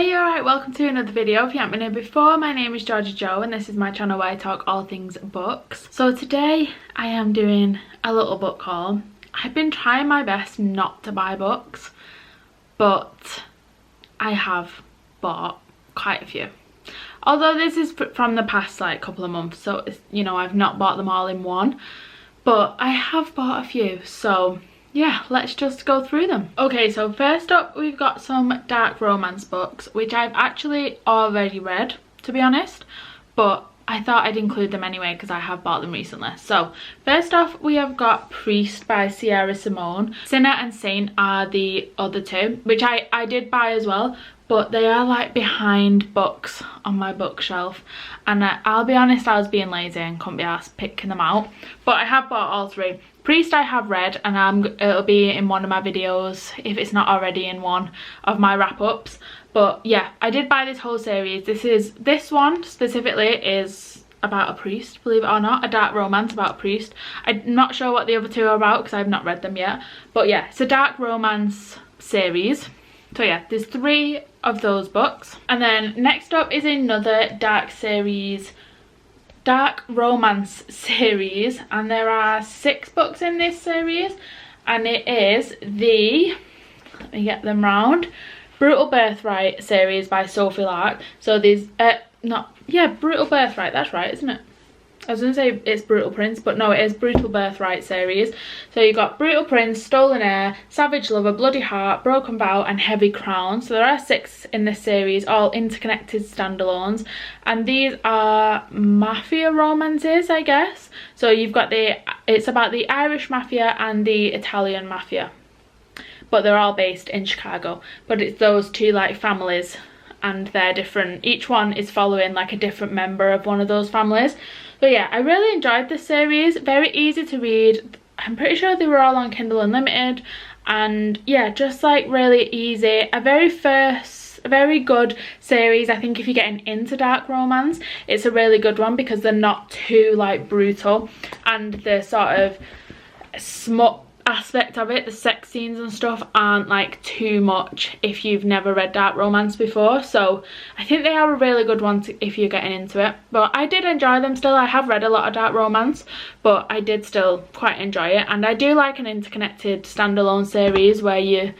Hey, you alright? Welcome to another video. If you haven't been here before, my name is Georgia Jo and this is my channel where I talk all things books. So today I am doing a little book haul. I've been trying my best not to buy books, but I have bought quite a few. Although this is from the past like couple of months, so it's, you know, I've not bought them all in one, but I have bought a few. So yeah, let's just go through them. Okay, so first up we've got some dark romance books, which I've actually already read, to be honest, but I thought I'd include them anyway because I have bought them recently. So first off we have got Priest by Sierra Simone. Sinner and Saint are the other two, which I did buy as well, but they are like behind books on my bookshelf, and I'll be honest, I was being lazy and couldn't be arsed picking them out, but I have bought all three. Priest I have read, and it'll be in one of my videos if it's not already in one of my wrap-ups. But yeah, I did buy this whole series. This one specifically is about a priest, believe it or not, a dark romance about a priest. I'm not sure what the other two are about because I've not read them yet, but yeah, it's a dark romance series. So yeah, there's three of those books. And then next up is another dark romance series, and there are 6 books in this series, and it is the, let me get them round, Brutal Birthright series by Sophie Lark. So there's Brutal Birthright, that's right, isn't it? I was going to say it's Brutal Prince, but no, it is Brutal Birthright series. So you've got Brutal Prince, Stolen Heir, Savage Lover, Bloody Heart, Broken Vow and Heavy Crown. So there are 6 in this series, all interconnected standalones. And these are mafia romances, I guess. So you've got it's about the Irish mafia and the Italian mafia. But they're all based in Chicago. But it's those two like families, and they're different. Each one is following like a different member of one of those families. But yeah, I really enjoyed this series. Very easy to read. I'm pretty sure they were all on Kindle Unlimited. And yeah, just like really easy. A very good series. I think if you're getting into dark romance, it's a really good one because they're not too like brutal. And the sort of smut aspect of it, the sex scenes and stuff, aren't like too much if you've never read dark romance before. So I think they are a really good one if you're getting into it. But I did enjoy them still. I have read a lot of dark romance, but I did still quite enjoy it. And I do like an interconnected standalone series where you're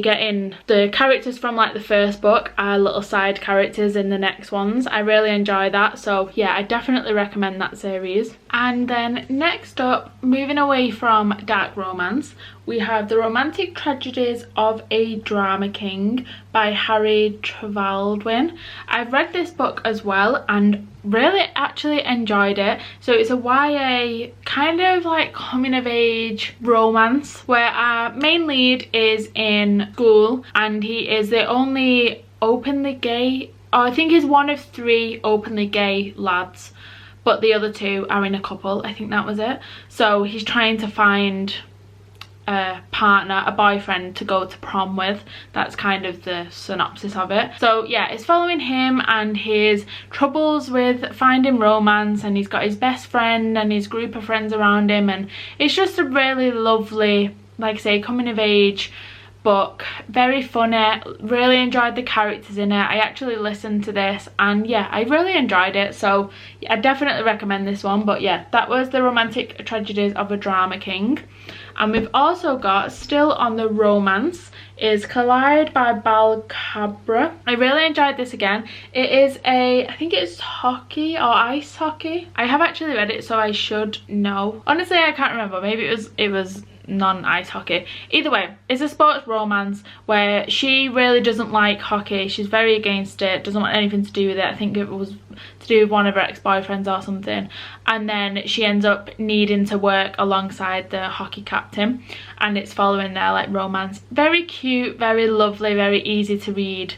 getting the characters from like the first book are little side characters in the next ones. I really enjoy that, so yeah, I definitely recommend that series. And then next up, moving away from dark romance, we have The Romantic Tragedies of a Drama King by Harry Trevaldwyn. I've read this book as well and really actually enjoyed it. So it's a YA kind of like coming of age romance where our main lead is in school and he is the only openly gay, or I think he's one of 3 openly gay lads, but the other 2 are in a couple. I think that was it. So he's trying to find a partner, a boyfriend to go to prom with. That's kind of the synopsis of it. So yeah, it's following him and his troubles with finding romance, and he's got his best friend and his group of friends around him, and it's just a really lovely, like I say, coming of age book. Very funny. Really enjoyed the characters in it. I actually listened to this and yeah, I really enjoyed it, so I definitely recommend this one. But yeah, that was The Romantic Tragedies of a Drama King. And we've also got, still on the romance, is Collide by Bal Cabra. I really enjoyed this again. It is I think it's hockey or ice hockey. I have actually read it, so I should know. Honestly, I can't remember. Maybe it was non-ice hockey. Either way, it's a sports romance where she really doesn't like hockey. She's very against it, doesn't want anything to do with it. I think it was to do with one of her ex-boyfriends or something, and then she ends up needing to work alongside the hockey captain, and it's following their like romance. Very cute, very lovely, very easy to read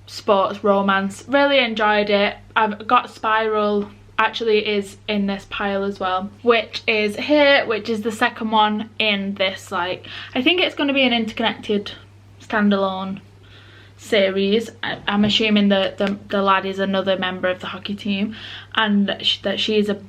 sports romance. Really enjoyed it. I've got Spiral actually is in this pile as well, which is here, which is the second one in this, like, I think it's going to be an interconnected standalone series. I'm assuming that the lad is another member of the hockey team, and that she's a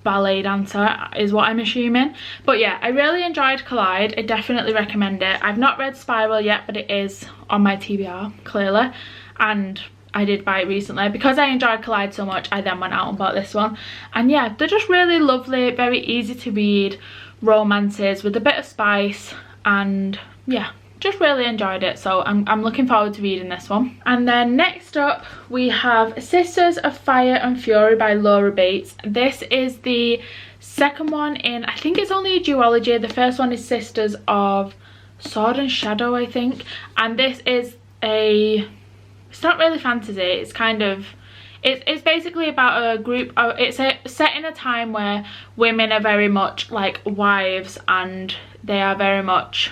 ballet dancer is what I'm assuming. But yeah, I really enjoyed Collide. I definitely recommend it. I've not read Spiral yet, but it is on my TBR clearly, and I did buy it recently. Because I enjoyed Collide so much, I then went out and bought this one. And yeah, they're just really lovely, very easy to read romances with a bit of spice, and yeah, just really enjoyed it. So I'm looking forward to reading this one. And then next up we have Sisters of Fire and Fury by Laura Bates. This is the second one in, I think it's only a duology. The first one is Sisters of Sword and Shadow, I think, and this is it's not really fantasy, it's kind of, it's basically about a group of, it's set in a time where women are very much like wives, and they are very much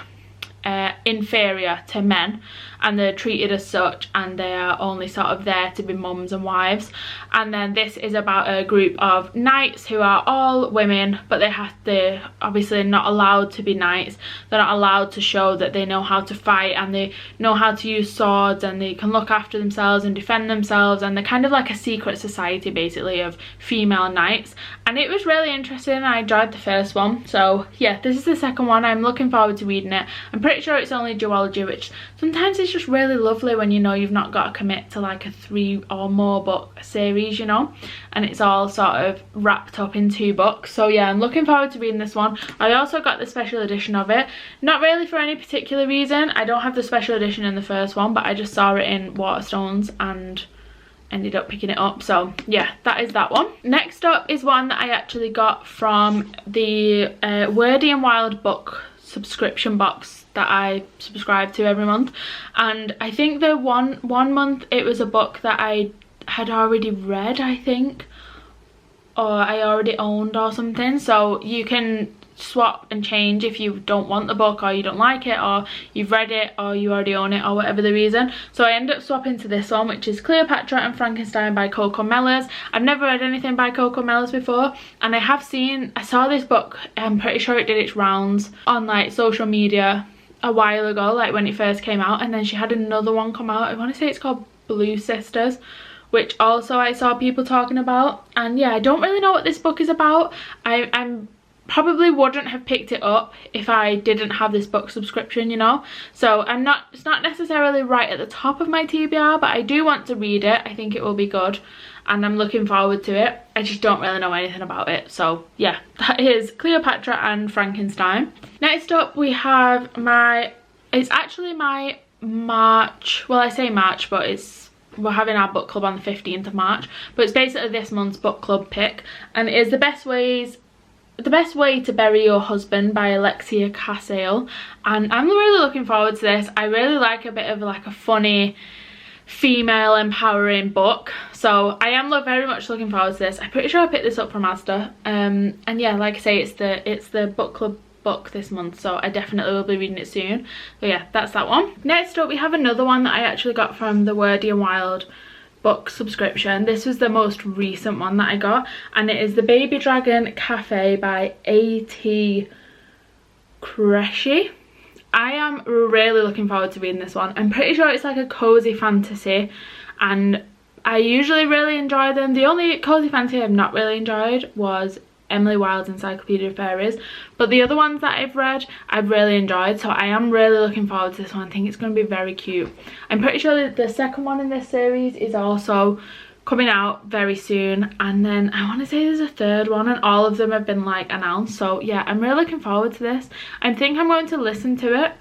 inferior to men, and they're treated as such, and they are only sort of there to be mums and wives. And then this is about a group of knights who are all women, but they're obviously not allowed to be knights. They're not allowed to show that they know how to fight, and they know how to use swords, and they can look after themselves and defend themselves, and they're kind of like a secret society basically of female knights. And it was really interesting. I enjoyed the first one, so yeah, this is the second one. I'm looking forward to reading it. I'm pretty sure it's only duology, which sometimes it's just really lovely when you know you've not got to commit to like a 3 or more book series, you know, and it's all sort of wrapped up in 2 books. So yeah, I'm looking forward to reading this one. I also got the special edition of it, not really for any particular reason. I don't have the special edition in the first one, but I just saw it in Waterstones and ended up picking it up. So yeah, that is that one. Next up is one that I actually got from the Wordy and Wild book subscription box that I subscribe to every month, and I think the one month it was a book that I had already read, I think, or I already owned or something. So you can swap and change if you don't want the book, or you don't like it, or you've read it, or you already own it, or whatever the reason. So I ended up swapping to this one, which is Cleopatra and Frankenstein by Coco Mellors. I've never read anything by Coco Mellors before, and I saw this book, I'm pretty sure it did its rounds on like social media a while ago, like when it first came out, and then she had another one come out. I want to say it's called Blue Sisters, which also I saw people talking about. And yeah, I don't really know what this book is about. I'm probably wouldn't have picked it up if I didn't have this book subscription, you know. So it's not necessarily right at the top of my TBR, but I do want to read it. I think it will be good, and I'm looking forward to it. I just don't really know anything about it. So yeah, that is Cleopatra and Frankenstein. Next up we have it's actually my March, well I say March, but we're having our book club on the 15th of March, but it's basically this month's book club pick, and it is The Best Way to Bury Your Husband by Alexia Cassale. And I'm really looking forward to this. I really like a bit of like a funny female empowering book, so I am very much looking forward to this. I'm pretty sure I picked this up from Asda, and yeah, like I say, it's the book club book this month, so I definitely will be reading it soon. But yeah, that's that one. Next up we have another one that I actually got from the Wordy and Wild book subscription. This was the most recent one that I got, and it is The Baby Dragon Cafe by A.T. Cressy. I am really looking forward to reading this one. I'm pretty sure it's like a cozy fantasy, and I usually really enjoy them. The only cozy fantasy I've not really enjoyed was Emily Wilde's Encyclopedia of Fairies, but the other ones that I've read I've really enjoyed, so I am really looking forward to this one. I think it's going to be very cute. I'm pretty sure that the second one in this series is also coming out very soon, and then I want to say there's a third one, and all of them have been like announced. So yeah, I'm really looking forward to this. I think I'm going to listen to it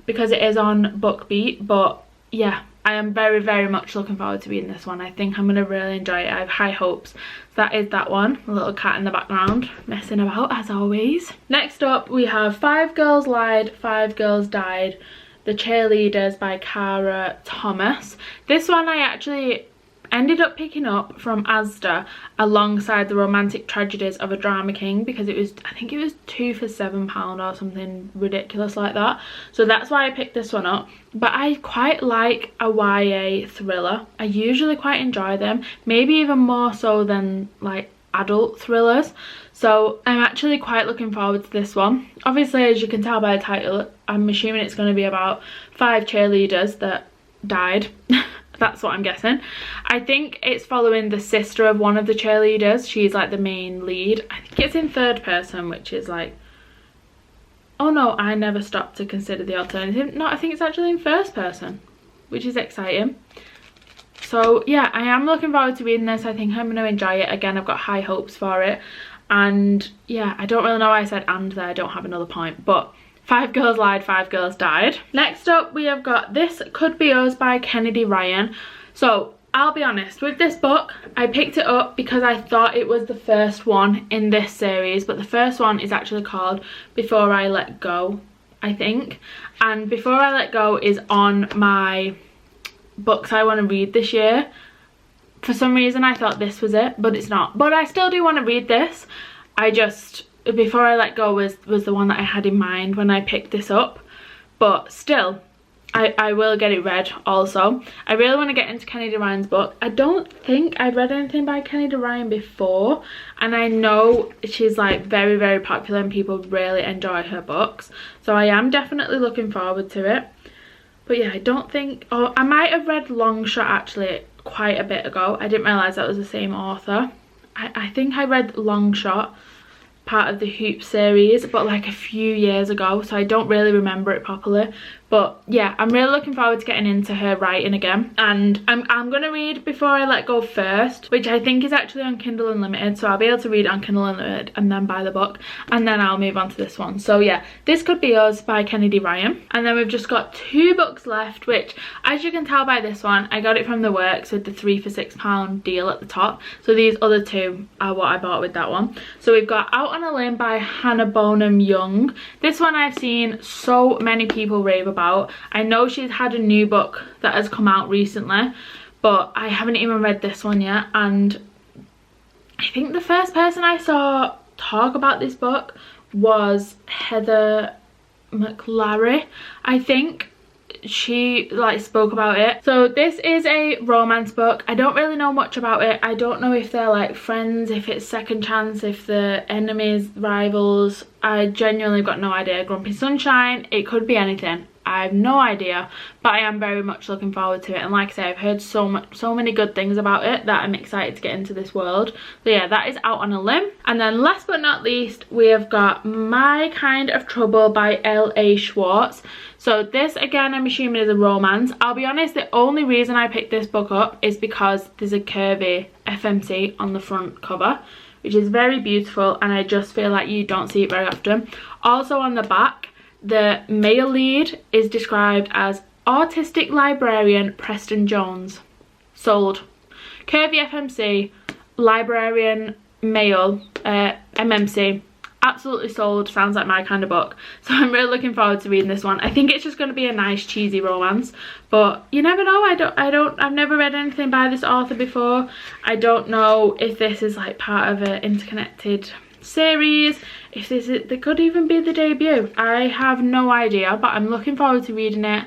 because it is on BookBeat, but yeah, I am very much looking forward to reading this one. I think I'm going to really enjoy it. I have high hopes. So that is that one. A little cat in the background messing about as always. Next up we have 5 Girls Lied, 5 Girls Died, The Cheerleaders by Cara Thomas. This one I actually ended up picking up from Asda alongside The Romantic Tragedies of a Drama King, because it was, I think it was 2 for £7 or something ridiculous like that. So that's why I picked this one up. But I quite like a YA thriller. I usually quite enjoy them, maybe even more so than like adult thrillers. So I'm actually quite looking forward to this one. Obviously, as you can tell by the title, I'm assuming it's going to be about 5 cheerleaders that died That's what I'm guessing. I think it's following the sister of one of the cheerleaders. She's like the main lead. I think it's in third person, which is like, oh no, I never stopped to consider the alternative. No, I think it's actually in first person, which is exciting. So yeah, I am looking forward to reading this. I think I'm going to enjoy it. Again, I've got high hopes for it. And yeah, I don't really know why I said and there. I don't have another point, but 5 girls lied, 5 girls died. Next up, we have got This Could Be Us by Kennedy Ryan. So I'll be honest, with this book, I picked it up because I thought it was the first one in this series, but the first one is actually called Before I Let Go, I think. And Before I Let Go is on my books I want to read this year. For some reason I thought this was it, but it's not. But I still do want to read this. Before I Let Go was the one that I had in mind when I picked this up. But still, I will get it read also. I really want to get into Kennedy Ryan's book. I don't think I've read anything by Kennedy Ryan before. And I know she's like very, very popular and people really enjoy her books. So I am definitely looking forward to it. But yeah, I don't think... Oh, I might have read Longshot actually quite a bit ago. I didn't realise that was the same author. I think I read Longshot, part of the Hoop series, but like a few years ago, so I don't really remember it properly. But yeah, I'm really looking forward to getting into her writing again. And I'm going to read Before I Let Go first, which I think is actually on Kindle Unlimited, so I'll be able to read it on Kindle Unlimited and then buy the book, and then I'll move on to this one. So yeah, This Could Be Us by Kennedy Ryan. And then we've just got 2 books left, which, as you can tell by this one, I got it from the works with the 3 for £6 deal at the top. So these other 2 are what I bought with that one. So we've got Out on a Limb by Hannah Bonham Young. This one I've seen so many people rave about. I know she's had a new book that has come out recently, but I haven't even read this one yet. And I think the first person I saw talk about this book was Heather McLary. I think she like spoke about it. So this is a romance book. I don't really know much about it. I don't know if they're like friends, if it's second chance, if they're enemies, rivals. I genuinely got no idea. Grumpy Sunshine, it could be anything. I have no idea, but I am very much looking forward to it. And like I say, I've heard so many good things about it that I'm excited to get into this world. So yeah, that is Out on a Limb. And then last but not least, we have got My Kind of Trouble by L.A. Schwartz. So this, again, I'm assuming is a romance. I'll be honest, the only reason I picked this book up is because there's a curvy FMC on the front cover, which is very beautiful, and I just feel like you don't see it very often. Also on the back, the male lead is described as autistic librarian Preston Jones. Sold. Curvy FMC, librarian male, MMC. Absolutely sold. Sounds like my kind of book. So I'm really looking forward to reading this one. I think it's just going to be a nice cheesy romance, but you never know. I've never read anything by this author before. I don't know if this is like part of an interconnected series, if there could even be the debut. I have no idea, but I'm looking forward to reading it.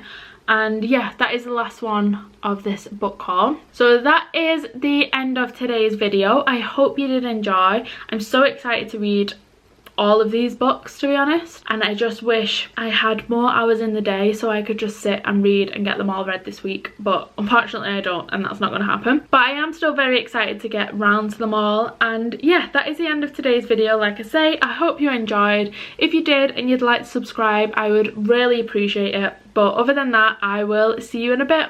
And yeah, that is the last one of this book haul. So that is the end of today's video. I hope you did enjoy. I'm so excited to read all of these books, to be honest, and I just wish I had more hours in the day so I could just sit and read and get them all read this week, but unfortunately I don't, and that's not going to happen. But I am still very excited to get round to them all. And yeah, that is the end of today's video. Like I say, I hope you enjoyed. If you did and you'd like to subscribe, I would really appreciate it. But other than that, I will see you in a bit.